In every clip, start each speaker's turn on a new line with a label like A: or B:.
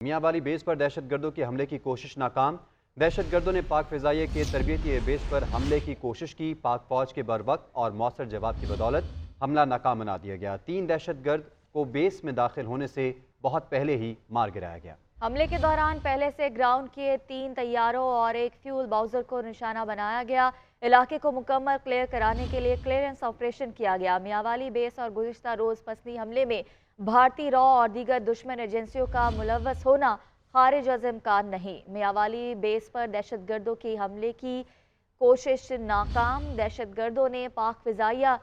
A: میاں والی بیس پر دہشت گردوں کے حملے کی کوشش ناکام۔ دہشت گردوں نے پاک فضائیہ کے تربیتی ایئر بیس پر حملے کی کوشش کی۔ پاک فوج کے بروقت اور مؤثر جواب کی بدولت حملہ ناکام بنا دیا گیا۔ 3 دہشت گرد کو بیس میں داخل ہونے سے بہت پہلے ہی مار گرایا گیا۔
B: حملے کے دوران پہلے سے گراؤنڈ کیے 3 طیاروں اور ایک فیول باؤزر کو نشانہ بنایا گیا۔ علاقے کو مکمل کلیئر کرانے کے لیے کلیئرنس آپریشن کیا گیا۔ میاں والی بیس اور گزشتہ روز پسنی حملے میں بھارتی رو اور دیگر دشمن ایجنسیوں کا ملوث ہونا خارج از امکان نہیں۔ میاں والی بیس پر دہشت گردوں کی حملے کی کوشش ناکام۔ دہشت گردوں نے پاک فضائیہ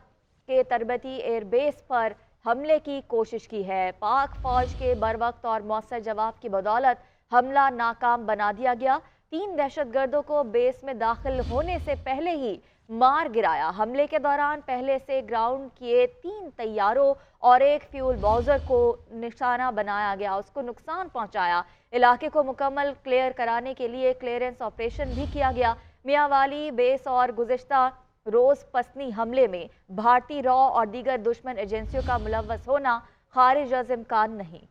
B: کے تربیتی ایئر بیس پر حملے کی کوشش کی ہے۔ پاک فوج کے بروقت اور مؤثر جواب کی بدولت حملہ ناکام بنا دیا گیا۔ 3 دہشت گردوں کو بیس میں داخل ہونے سے پہلے ہی مار گرایا۔ حملے کے دوران پہلے سے گراؤنڈ کیے 3 طیاروں اور ایک فیول باؤزر کو نشانہ بنایا گیا، اس کو نقصان پہنچایا۔ علاقے کو مکمل کلیئر کرانے کے لیے کلیئرنس آپریشن بھی کیا گیا۔ میاں والی بیس اور گزشتہ روز پسنی حملے میں بھارتی رو اور دیگر دشمن ایجنسیوں کا ملوث ہونا خارج از امکان نہیں۔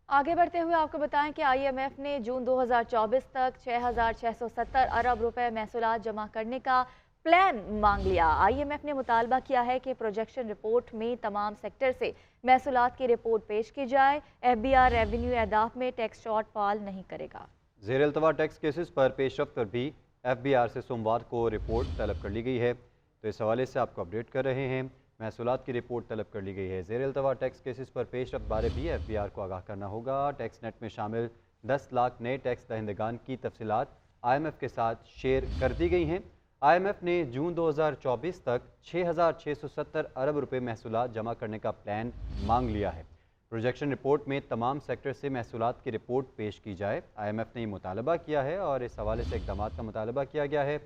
B: آگے بڑھتے ہوئے آپ کو بتائیں کہ آئی ایم ایف نے جون 2024 تک 6,670 ارب روپے محصولات جمع کرنے کا پلان مانگ لیا۔ آئی ایم ایف نے مطالبہ کیا ہے کہ پروجیکشن رپورٹ میں تمام سیکٹر سے محصولات کی رپورٹ پیش کی جائے۔ ایف بی آر ریونیو اہداف میں ٹیکس شارٹ فال نہیں کرے گا۔
A: زیر التوا ٹیکس کیسز پر پیش رفت پر بھی ایف بی آر سے سوموار کو رپورٹ طلب کر لی گئی ہے، تو اس حوالے سے آپ کو اپڈیٹ کر رہے ہیں۔ محصولات کی رپورٹ طلب کر لی گئی ہے۔ زیر التوا ٹیکس کیسز پر پیش رفت بارے بھی ایف بی آر کو آگاہ کرنا ہوگا۔ ٹیکس نیٹ میں شامل 10 لاکھ نئے ٹیکس دہندگان کی تفصیلات آئی ایم ایف کے ساتھ شیئر کر دی گئی ہیں۔ آئی ایم ایف نے جون 2024 تک 6,670 ارب روپے محصولات جمع کرنے کا پلان مانگ لیا ہے۔ پروجیکشن رپورٹ میں تمام سیکٹر سے محصولات کی رپورٹ پیش کی جائے۔ آئی ایم ایف نے یہ مطالبہ کیا ہے اور اس حوالے سے اقدامات کا مطالبہ کیا گیا ہے۔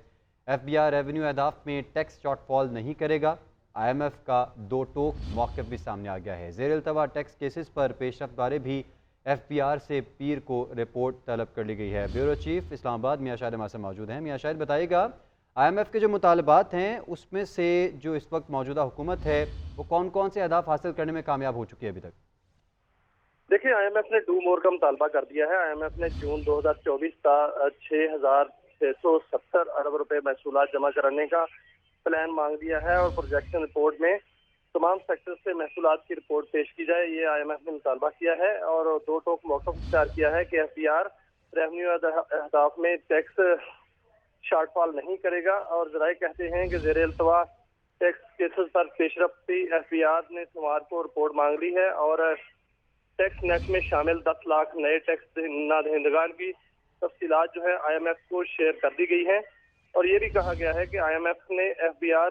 A: ایف بی آر ریونیو اہداف میں ٹیکس شارٹ فال نہیں کرے گا۔ آئی ایم ایف کا 2 ٹوک موقف بھی سامنے آ گیا ہے۔ زیر التوا ٹیکس کیسز پر پیش رفت بارے بھی ایف بی آر سے پیر کو رپورٹ طلب کر لی گئی ہے۔ بیورو چیف اسلام آباد میاں شاہد ہمارے ساتھ موجود ہیں۔ میاں شاہد بتائیے گا، آئی ایم ایف کے جو مطالبات ہیں اس میں سے جو اس وقت موجودہ حکومت ہے وہ کون کون سے اہداف حاصل کرنے میں کامیاب ہو چکی ہے ابھی تک؟
C: دیکھیں، آئی ایم ایف نے ڈو مور کا مطالبہ کر دیا ہے۔ آئی ایم ایف نے جون 2024 کا 6,670 ارب روپے محصولات جمع کرانے کا پلان مانگ دیا ہے اور پروجیکشن رپورٹ میں تمام سیکٹر سے محصولات کی رپورٹ پیش کی جائے، یہ آئی ایم ایف نے مطالبہ کیا ہے اور 2 ٹوک موقف اختیار کیا ہے کہ ایف بی آر ریونیو اہداف میں ٹیکس شارٹ فال نہیں کرے گا۔ اور ذرائع کہتے ہیں کہ زیر التوا ٹیکس کیسز پر پیش رفت ایف بی آر نے سوموار کو رپورٹ مانگ لی ہے اور ٹیکس نیٹ میں شامل 10 لاکھ نئے ٹیکس دہندگان کی تفصیلات جو ہے آئی ایم ایف کو شیئر کر دی گئی ہیں اور یہ بھی کہا گیا ہے کہ آئی ایم ایف نے ایف بی آر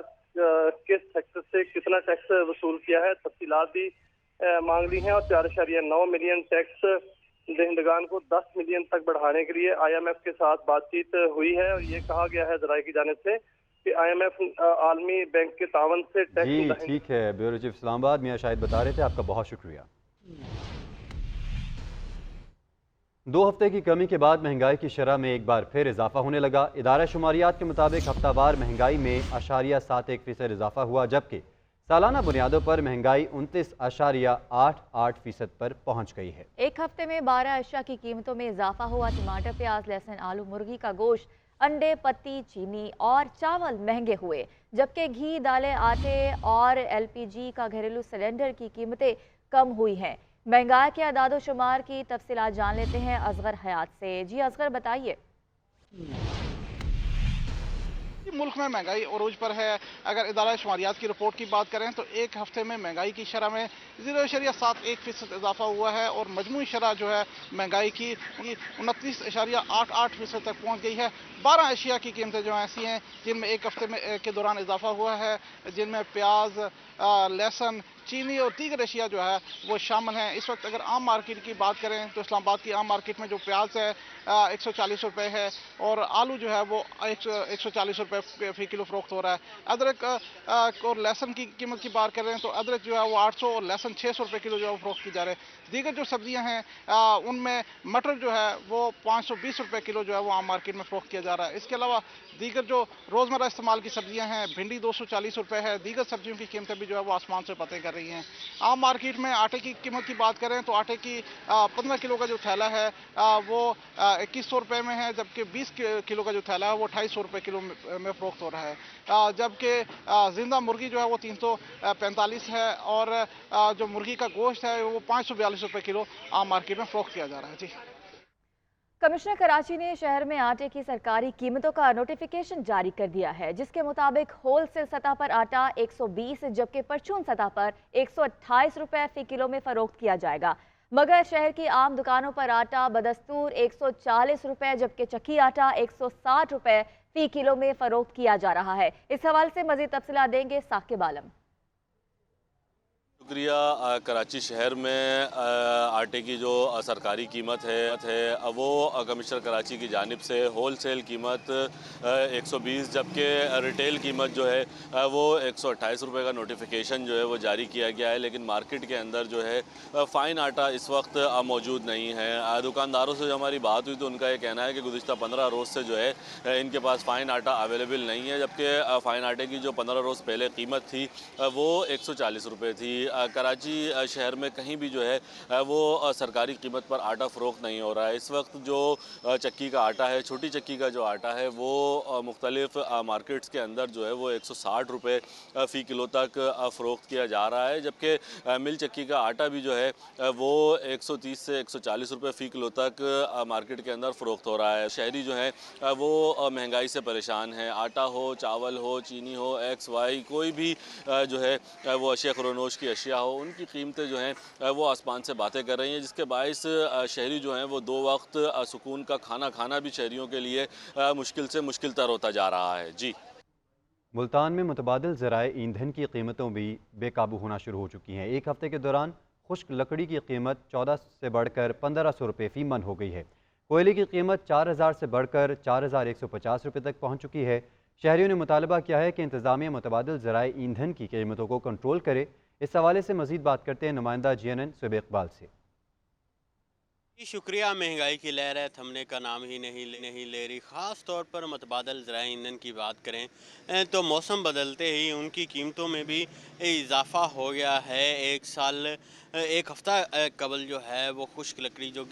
C: کس سیکٹر سے کتنا ٹیکس وصول کیا ہے تفصیلات بھی مانگ لی ہیں اور 4.9 ملین ٹیکس دہندگان کو 10 ملین تک بڑھانے کے لیے آئی ایم ایف کے ساتھ بات چیت ہوئی ہے اور یہ کہا گیا ہے ذرائع کی جانب سے کہ آئی ایم ایف عالمی بینک کے تعاون سے ٹیکس
A: ٹھیک ہے۔ بیورو چیف اسلام آباد میاں شاہد بتا رہے تھے، آپ کا بہت شکریہ۔ 2 ہفتے کی کمی کے بعد مہنگائی کی شرح میں ایک بار پھر اضافہ ہونے لگا۔ ادارہ شماریات کے مطابق ہفتہ وار مہنگائی میں 0.71% اضافہ ہوا، جبکہ سالانہ بنیادوں پر مہنگائی 29.88% پر پہنچ گئی ہے۔
B: ایک ہفتے میں 12 اشیاء کی قیمتوں میں اضافہ ہوا۔ ٹماٹر، پیاز، لہسن، آلو، مرغی کا گوشت، انڈے، پتی، چینی اور چاول مہنگے ہوئے، جبکہ گھی، دالیں، آٹے اور ایل پی جی کا گھریلو سلنڈر کی قیمتیں کم ہوئی ہیں۔ مہنگائی کے اعداد و شمار کی تفصیلات جان لیتے ہیں اصغر حیات سے۔ جی اصغر بتائیے۔
D: ملک میں مہنگائی عروج پر ہے۔ اگر ادارہ شماریات کی رپورٹ کی بات کریں تو ایک ہفتے میں مہنگائی کی شرح میں 0.71% اضافہ ہوا ہے اور مجموعی شرح جو ہے مہنگائی کی 29.88% تک پہنچ گئی ہے۔ 12 اشیاء کی قیمتیں جو ایسی ہیں جن میں ایک ہفتے میں کے دوران اضافہ ہوا ہے، جن میں پیاز، لہسن، چینی اور دیگر اشیاء جو ہے وہ شامل ہیں۔ اس وقت اگر عام مارکیٹ کی بات کریں تو اسلام آباد کی عام مارکیٹ میں جو پیاز ہے 140 روپے ہے اور آلو جو ہے وہ 140 روپے فی کلو فروخت ہو رہا ہے۔ ادرک اور لہسن کی قیمت کی بات کریں تو ادرک جو ہے وہ 800 اور لہسن 600 روپے کلو جو ہے وہ فروخت کی جا رہے ہیں۔ دیگر جو سبزیاں ہیں ان میں مٹر جو ہے وہ 520 روپے کلو جو ہے وہ عام مارکیٹ میں فروخت کیا جا رہا ہے۔ اس کے علاوہ दीगर जो रोज़मर्रा इस्तेमाल की सब्जियां हैं, भिंडी 240 रुपए है, दीगर सब्जियों की कीमतें भी जो है वो आसमान से पते कर रही हैं। आम मार्केट में आटे की कीमत की बात करें तो आटे की 15 किलो का जो थैला है वो 2100 रुपये में है, जबकि 20 किलो का जो थैला है वो 250 रुपये किलो में फरोख्त हो रहा है। जबकि जिंदा मुर्गी जो है वो 345 है और जो मुर्गी का गोश्त है वो 542 रुपये किलो आम मार्केट में फरोख्त किया जा रहा है। जी,
B: कमिश्नर कराची ने शहर में आटे की सरकारी कीमतों का नोटिफिकेशन जारी कर दिया है, जिसके मुताबिक होलसेल सतह पर आटा 120 जबकि परचून सतह पर 128 रुपए फी किलो में फरोख्त किया जाएगा। मगर शहर की आम दुकानों पर आटा बदस्तूर 140 रुपए जबकि चक्की आटा 160 रुपए फी किलो में फरोख्त किया जा रहा है। इस हवाले से मजीद तफसीलात देंगे साकिब आलम।
E: शुक्रिया। कराची शहर में आटे की जो सरकारी कीमत है वो कमिश्नर कराची की जानिब से होल सेल कीमत 120 जबकि रिटेल कीमत जो है वो 128 रुपये का नोटिफिकेशन जो है वो जारी किया गया है। लेकिन मार्केट के अंदर जो है फ़ाइन आटा इस वक्त मौजूद नहीं है। दुकानदारों से जो हमारी बात हुई तो उनका ये कहना है कि गुज़िश्ता 15 रोज़ से जो है इनके पास फ़ाइन आटा अवेलेबल नहीं है, जबकि फ़ाइन आटे की जो 15 रोज़ पहले कीमत थी वो 140 रुपये थी। कराची शहर में कहीं भी जो है वो सरकारी कीमत पर आटा फ़रोख्त नहीं हो रहा है। इस वक्त जो चक्की का आटा है, छोटी चक्की का जो आटा है वो मुख्तलिफ मार्केट्स के अंदर जो है वो 160 रुपये फ़ी किलो तक फ़रोख्त किया जा रहा है, जबकि मिल चक्की का आटा भी जो है वो 130 से 140 रुपये फ़ी किलो तक मार्केट के अंदर फ़रोख्त हो रहा है। शहरी जो है वो महंगाई से परेशान है। आटा हो, चावल हो, चीनी हो, XY कोई भी जो है वो अशिया ख़ुरनोश की अशिया हो, उनकी कीमतें जो हैं वो आसमान से बातें कर रही हैं, जिसके बायस शहरी जो हैं वो दो वक्त सुकून का खाना खाना भी शहरियों के लिए मुश्किल से मुश्किल तर होता जा रहा है। जी,
A: मुल्तान में मुतबादिल ज़राए ईंधन की कीमतों भी बेकाबू होना शुरू हो चुकी हैं। एक हफ्ते के दौरान खुश्क लकड़ी की कीमत 14 से बढ़कर 1500 रुपये फ़ी मन हो गई है। कोयले की कीमत 4000 से बढ़कर 4150 रुपये तक पहुँच चुकी है। शहरियों ने मुतालबा किया है कि इंतज़ामिया मुतबादिल ज़राए ईंधन की कीमतों को कंट्रोल करे। इस हवाले से मज़ीद बात करते हैं नुमाइंदा GNN सुब इकबाल से।
F: शुक्रिया। महंगाई की लहर है, थमने का नाम ही नहीं ले रही। ख़ास तौर पर मुतबादल ज़राए ईंधन की बात करें तो मौसम बदलते ही उनकी कीमतों में भी इजाफ़ा हो गया है। एक हफ़्ता कबल जो है वो खुश्क लकड़ी जो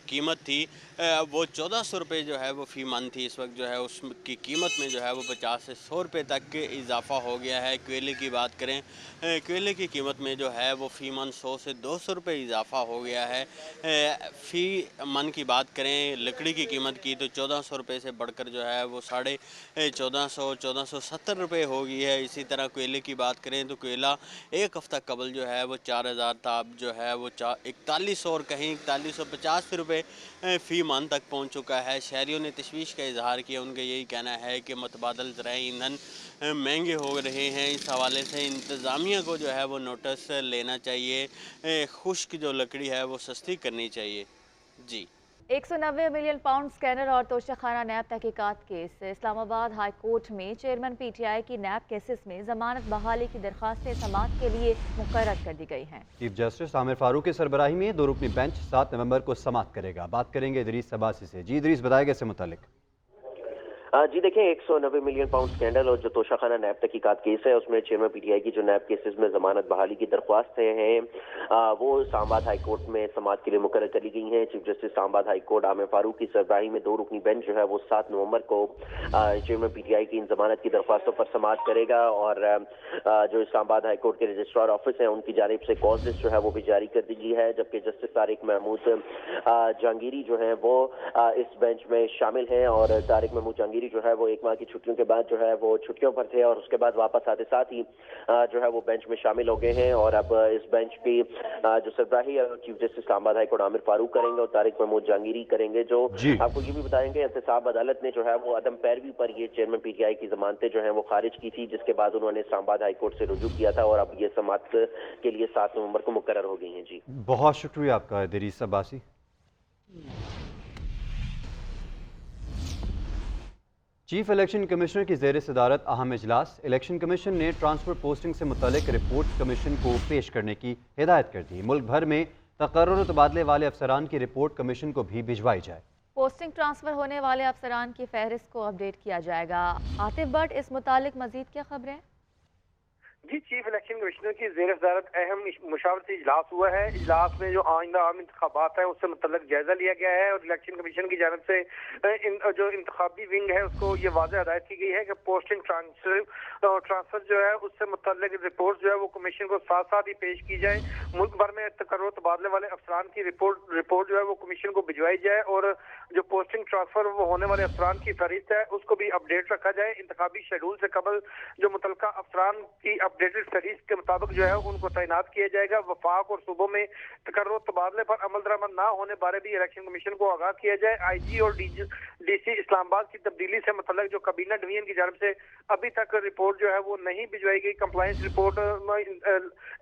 F: कीमत थी वो 1400 रुपये जो है वो फ़ी मन थी। इस वक्त जो है उसकी कीमत में जो है वो 50 से 100 रुपये तक इजाफ़ा हो गया है। कोयले की बात करें, कोयले की कीमत में जो है वो फ़ी मन 100 से 200 रुपये इजाफ़ा हो गया है। फ़ी मन की बात करें लकड़ी की कीमत की तो 1400 रुपये से बढ़कर जो है वो 1470 रुपये हो गई है। इसी तरह कोयले की बात करें तो कोयला एक हफ़्ता कबल जो है वो 4000 था, अब जो है वो 4100 और कहीं 4150 रुपये फ़ी मन तक पहुंच चुका है। शहरियों ने तशवीश का इजहार किया। उनका यही कहना है कि मुतबादल ज़राए ईंधन महंगे हो रहे हैं। इस हवाले से इंतज़ामिया को जो है वो नोटिस लेना चाहिए, खुश्क जो लकड़ी है वो सस्ती करनी चाहिए। जी,
B: 190 मिलियन पाउंड स्कैनर और तोशाखाना नैब तहकीकात केस। इस्लामाबाद हाई कोर्ट में चेयरमैन PTI की नैब केसेस में जमानत बहाली की दरख्वास्तें समाअत के लिए मुकर्रर कर दी गई हैं। चीफ जस्टिस आमिर फारूक की सरबराही में 2 रुकनी बेंच 7 नवंबर को समाअत करेगा। बात करेंगे इदरीस अब्बासी से। जी इदरीस, बताएगा इससे मुतालिक।
G: जी देखें, 190 मिलियन पाउंड स्कैंडल और जो तोशाखाना नैब तहकीकात केस है उसमें चेयरमैन PTI की जो नैब केसेस में जमानत बहाली की दरख्वास्तें हैं वो इस्लामाबाद हाई कोर्ट में समाअत के लिए मुकर्रर कर ली गई हैं। Chief justice Islamabad high court Aamir Farooq की सरबराही में 2 रुकनी बेंच जो है वो 7 नवंबर को चेयरमैन PTI की इन जमानत की दरख्वास्तों पर समाअत करेगा और जो इस्लामाबाद हाई कोर्ट के रजिस्ट्रार ऑफिस हैं उनकी जानिब से कॉज लिस्ट जो है वो भी जारी कर दी गई है। जबकि जस्टिस तारिक महमूद जहांगीरी जो है वो इस बेंच में शामिल हैं और तारिक महमूद जहांगीरी जो है वो 1 माह की छुट्टियों के बाद जो है वो छुट्टियों पर थे और उसके बाद वापस आते साथ ही जो है वो बेंच में शामिल हो गए हैं। और अब इस बेंच की जो सरबराही chief justice Islamabad high court Aamir Farooq करेंगे और तारिक महमूद जहांगीरी करेंगे। जो आपको ये भी बताएंगे एहतसाब अदालत ने जो है वो अदम पैरवी पर ये चेयरमैन PTI की जमानतें जो है वो खारिज की थी, जिसके बाद उन्होंने इस्लामाबाद हाई कोर्ट से रुजू किया था और अब ये समाअत के लिए 7 नवंबर को मुकर्रर हो गई हैं। जी,
A: बहुत शुक्रिया आपका Idris Abbasi. Chief election commissioner की ज़ेर सदारत अहम इजलास। इलेक्शन कमीशन ने ट्रांसफर पोस्टिंग से मुतल्लिक रिपोर्ट कमीशन को पेश करने की हिदायत कर दी। मुल्क भर में तकर्रुर तबादले वाले अफसरान की रिपोर्ट कमीशन को भी भिजवाई जाए।
B: पोस्टिंग ट्रांसफ़र होने वाले अफसरान की फहरिस्त को अपडेट किया जाएगा। आतिफ भट्ट, इस मुतालिक मज़ीद क्या खबरें?
H: जी, चीफ इलेक्शन कमिश्नर की ज़ेर सदारत अहम मुशावरती इजलास हुआ है। इजलास में जो आइंदा आम इंतखाबात है उससे मुतल्लिक जायजा लिया गया है और इलेक्शन कमीशन की जानब से जो इंतखाबी विंग है उसको ये वाज़ेह हदायत की गई है कि पोस्टिंग ट्रांसफर जो है उससे मुतल्लिक रिपोर्ट जो है वो कमीशन को साथ साथ ही पेश की जाए। मुल्क भर में तकर्रुर तबादले वाले अफसरान की रिपोर्ट जो है वो कमीशन को भिजवाई जाए और जो पोस्टिंग ट्रांसफर वो होने वाले अफसरान की फहरिस्त है उसको भी अपडेट रखा जाए। इंतखाबी शेड्यूल से कबल जो मुतल्लिका अफसरान की अपडेटेड फहरिस्त के मुताबिक जो है उनको तैनात किया जाएगा। वफाक और सूबों में तकर्रुर तबादले पर अमल दरामद ना होने बारे भी इलेक्शन कमीशन को आगाह किया जाए। IG और DC इस्लामाबाद की तब्दीली से मुतल्लिक जो काबीना डिवीजन की जानब से अभी तक रिपोर्ट जो है वो नहीं भिजवाई गई। कंप्लायंस रिपोर्ट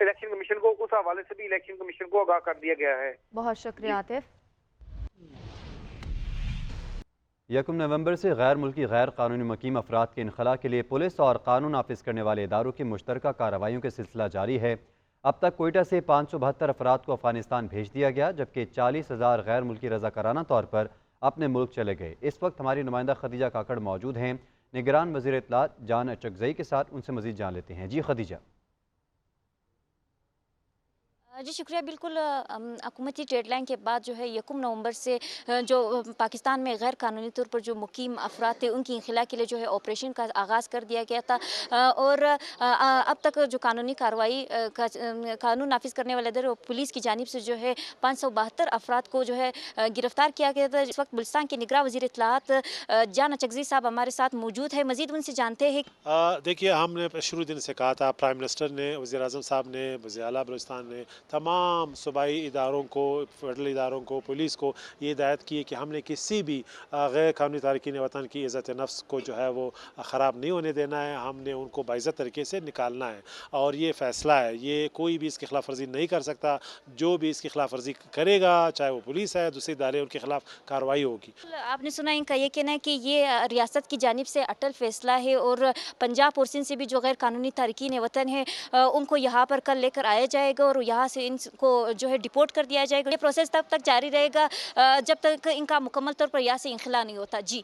H: इलेक्शन कमीशन को, उस हवाले से भी इलेक्शन कमीशन को आगाह कर दिया गया है।
B: बहुत शुक्रिया आतिफ।
A: 1 नवंबर से गैर मुल्की गैर कानूनी मुकीम अफराद के इनखला के लिए पुलिस और कानून नाफिज करने वाले इदारों की मुश्तरका कार्रवाइयों का सिलसिला जारी है। अब तक कोयटा से 572 अफराद को अफगानिस्तान भेज दिया गया, जबकि 40,000 गैर मुल्की रज़ाकाराना तौर पर अपने मुल्क चले गए। इस वक्त हमारी नुमाइंदा खदीजा काकड़ मौजूद हैं निगरान वज़ीर इत्तलात जान अचकज़ई के साथ। उनसे मज़ीद जान लेते हैं। जी खदीजा।
I: जी शुक्रिया। बिल्कुल, हुकूमती डेडलाइन के बाद जो है 1 नवंबर से जो पाकिस्तान में गैर कानूनी तौर पर जो मुकीम अफराद थे उनकी इनखला के लिए जो है ऑपरेशन का आगाज़ कर दिया गया था और अब तक जो कानूनी कार्रवाई कानून नाफिज करने वाले इधर पुलिस की जानिब से जो है 572 अफराद को जो है गिरफ्तार किया गया था। इस वक्त बलुचिस्तान के निगरान वज़ीर इत्तलात जान अचकज़ई साहब हमारे साथ मौजूद है। मज़ीद उनसे जानते हैं।
J: देखिए, हमने शुरू दिन से कहा था, प्राइम मिनिस्टर ने, वज़ीर आज़म साहब ने, वज़ीर आला बलूचिस्तान ने तमाम सूबाई इदारों को, फेडरल इदारों को, पुलिस को ये हिदायत की है कि हमने किसी भी गैर कानूनी तारकीन वतन की इज़्ज़त नफ्स को जो है वो ख़राब नहीं होने देना है। हमने उनको बाइज़्ज़त तरीके से निकालना है और ये फ़ैसला है, ये कोई भी इसकी खिलाफ वर्जी नहीं कर सकता। जो भी इसकी खिलाफ वर्जी करेगा, चाहे वो पुलिस है, दूसरे इदारे, उनके खिलाफ कार्रवाई होगी।
I: आपने सुना, इनका ये कहना है कि ये रियासत की जानिब से अटल फैसला है और पंजाब और सिंध से भी जो गैर कानूनी तारकीन वतन है उनको यहाँ पर कल लेकर आया जाएगा और यहाँ से इनको जो है डिपोर्ट कर दिया जाएगा। ये प्रोसेस तब तक जारी रहेगा जब तक इनका मुकम्मल तौर पर यहाँ से इंखला नहीं होता। जी।